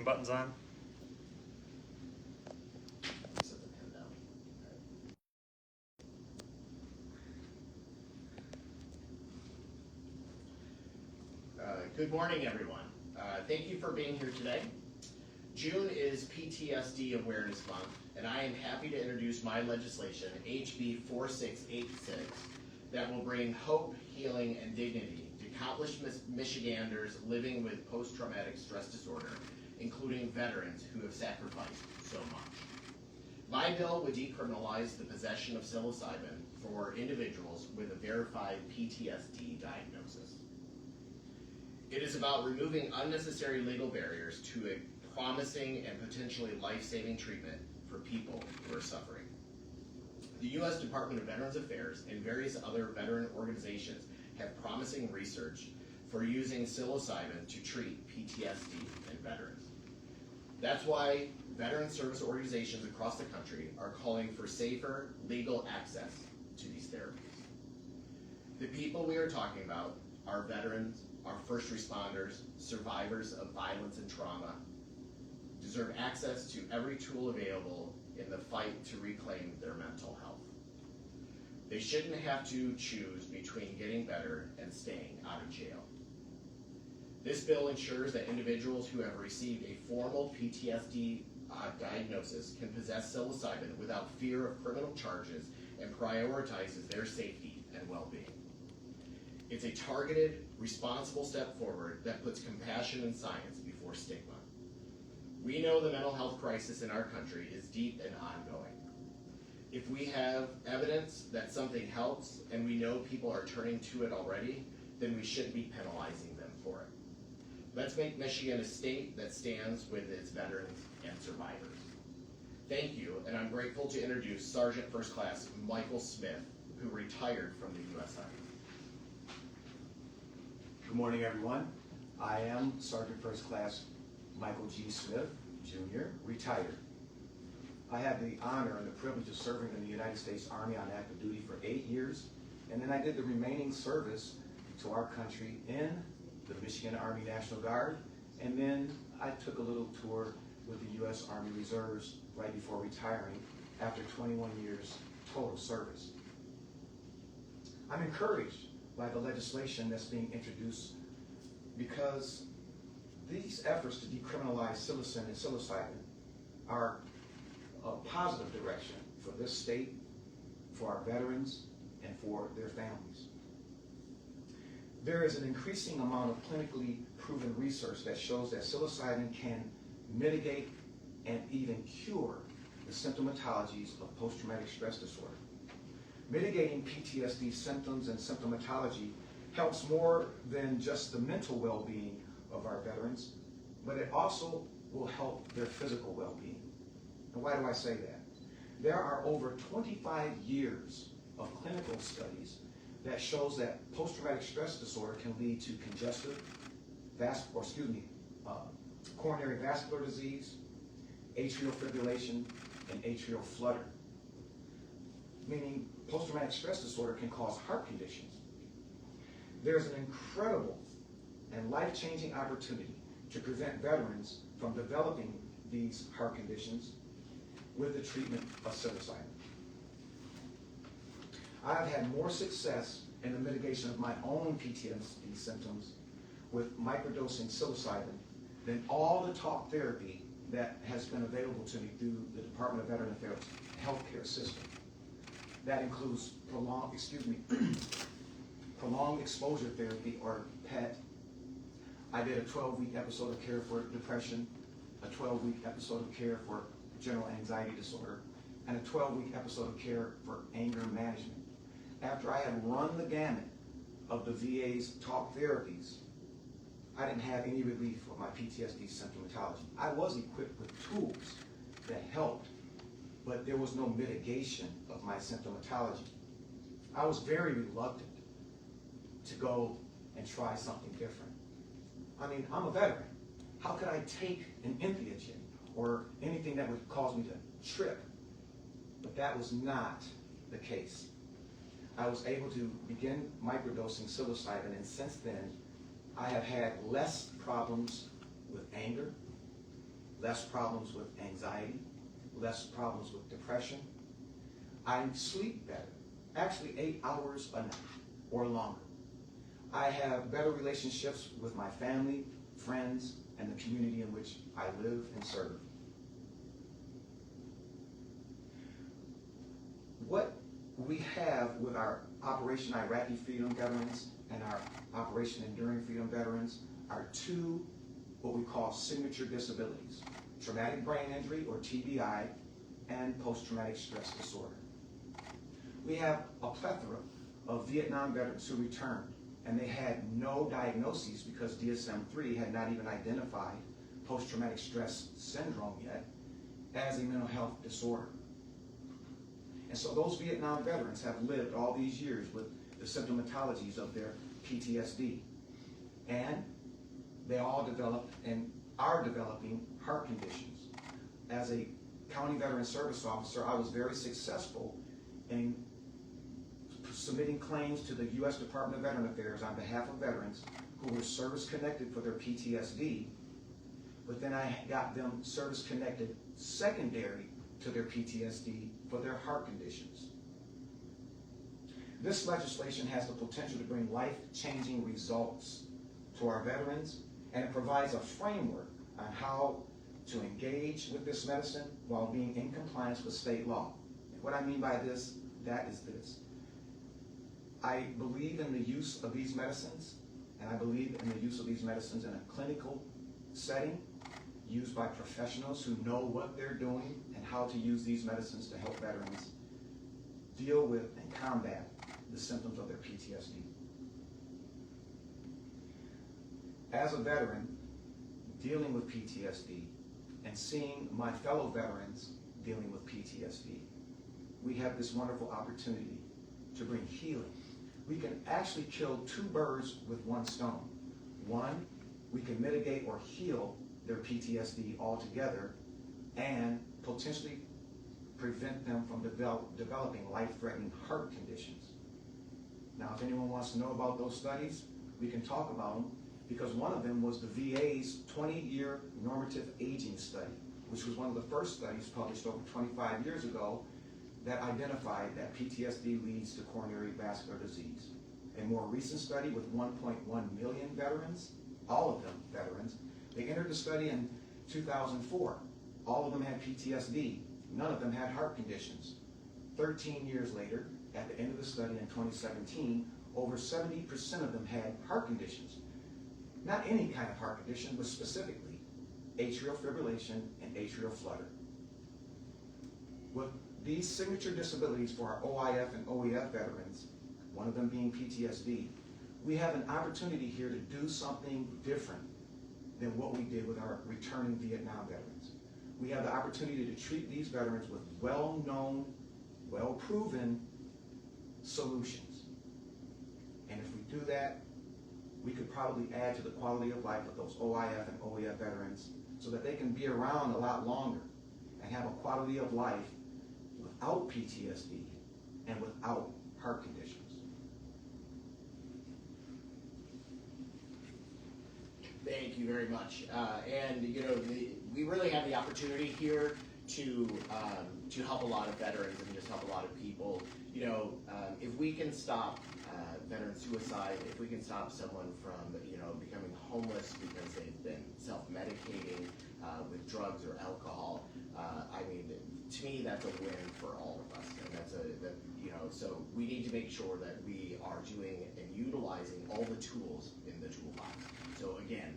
recording buttons on? Set the pen down. Good morning, everyone. Thank you for being here today. June is PTSD Awareness Month, and I am happy to introduce my legislation, HB 4686, that will bring hope, healing, and dignity to countless Michiganders living with post-traumatic stress disorder, including veterans who have sacrificed so much. My bill would decriminalize the possession of psilocybin for individuals with a verified PTSD diagnosis. It is about removing unnecessary legal barriers to a promising and potentially life-saving treatment for people who are suffering. The U.S. Department of Veterans Affairs and various other veteran organizations have promising research for using psilocybin to treat PTSD in veterans. That's why veteran service organizations across the country are calling for safer legal access to these therapies. The people we are talking about are veterans, our first responders, survivors of violence and trauma, deserve access to every tool available in the fight to reclaim their mental health. They shouldn't have to choose between getting better and staying out of jail. This bill ensures that individuals who have received a formal PTSD diagnosis can possess psilocybin without fear of criminal charges and prioritizes their safety and well-being. It's a targeted, responsible step forward that puts compassion and science before stigma. We know the mental health crisis in our country is deep and ongoing. If we have evidence that something helps and we know people are turning to it already, then we shouldn't be penalizing them for it. Let's make Michigan a state that stands with its veterans and survivors. Thank you, and I'm grateful to introduce Sergeant First Class Michael Smith, who retired from the U.S. Army. Good morning, everyone. I am Sergeant First Class Michael G. Smith, Jr., retired. I had the honor and the privilege of serving in the United States Army on active duty for 8 years, and then I did the remaining service to our country in the Michigan Army National Guard, and then I took a little tour with the U.S. Army Reserves right before retiring after 21 years total service. I'm encouraged by the legislation that's being introduced because these efforts to decriminalize psilocin and psilocybin are a positive direction for this state, for our veterans, and for their families. There is an increasing amount of clinically proven research that shows that psilocybin can mitigate and even cure the symptomatologies of post-traumatic stress disorder. Mitigating PTSD symptoms and symptomatology helps more than just the mental well-being of our veterans, but it also will help their physical well-being. And why do I say that? There are over 25 years of clinical studies that shows that post-traumatic stress disorder can lead to coronary vascular disease, atrial fibrillation, and atrial flutter. Meaning post-traumatic stress disorder can cause heart conditions. There's an incredible and life-changing opportunity to prevent veterans from developing these heart conditions with the treatment of psilocybin. I've had more success in the mitigation of my own PTSD symptoms with microdosing psilocybin than all the talk therapy that has been available to me through the Department of Veterans Affairs healthcare system. That includes prolonged exposure therapy, or PET. I did a 12-week episode of care for depression, a 12-week episode of care for general anxiety disorder, and a 12-week episode of care for anger management. After I had run the gamut of the VA's talk therapies, I didn't have any relief of my PTSD symptomatology. I was equipped with tools that helped, but there was no mitigation of my symptomatology. I was very reluctant to go and try something different. I mean, I'm a veteran. How could I take an entheogen or anything that would cause me to trip? But that was not the case. I was able to begin microdosing psilocybin, and since then, I have had less problems with anger, less problems with anxiety, less problems with depression. I sleep better, actually 8 hours a night or longer. I have better relationships with my family, friends, and the community in which I live and serve. What we have with our Operation Iraqi Freedom veterans and our Operation Enduring Freedom veterans are two what we call signature disabilities: traumatic brain injury, or TBI, and post-traumatic stress disorder. We have a plethora of Vietnam veterans who returned, and they had no diagnoses because DSM-3 had not even identified post-traumatic stress syndrome yet as a mental health disorder. And so those Vietnam veterans have lived all these years with the symptomatologies of their PTSD. And they all developed and are developing heart conditions. As a county veteran service officer, I was very successful in submitting claims to the U.S. Department of Veteran Affairs on behalf of veterans who were service-connected for their PTSD, but then I got them service-connected secondary to their PTSD for their heart conditions. This legislation has the potential to bring life-changing results to our veterans, and it provides a framework on how to engage with this medicine while being in compliance with state law. And what I mean by this, that is this. I believe in the use of these medicines, and I believe in the use of these medicines in a clinical setting, used by professionals who know what they're doing and how to use these medicines to help veterans deal with and combat the symptoms of their PTSD. As a veteran dealing with PTSD and seeing my fellow veterans dealing with PTSD, we have this wonderful opportunity to bring healing. We can actually kill two birds with one stone. One, we can mitigate or heal their PTSD altogether and potentially prevent them from developing life-threatening heart conditions. Now, if anyone wants to know about those studies, we can talk about them, because one of them was the VA's 20-year normative aging study, which was one of the first studies published over 25 years ago that identified that PTSD leads to coronary vascular disease. A more recent study with 1.1 million veterans, all of them veterans, they entered the study in 2004. All of them had PTSD. None of them had heart conditions. 13 years later, at the end of the study in 2017, over 70% of them had heart conditions. Not any kind of heart condition, but specifically atrial fibrillation and atrial flutter. With these signature disabilities for our OIF and OEF veterans, one of them being PTSD, we have an opportunity here to do something different than what we did with our returning Vietnam veterans. We have the opportunity to treat these veterans with well-known, well-proven solutions. And if we do that, we could probably add to the quality of life of those OIF and OEF veterans so that they can be around a lot longer and have a quality of life without PTSD and without heart conditions. Thank you very much. And you know, we really have the opportunity here to help a lot of veterans and just help a lot of people. You know, if we can stop veteran suicide, if we can stop someone from becoming homeless because they've been self-medicating with drugs or alcohol, I mean, to me that's a win for all of us. And so we need to make sure that we are doing and utilizing all the tools in the toolbox. So again,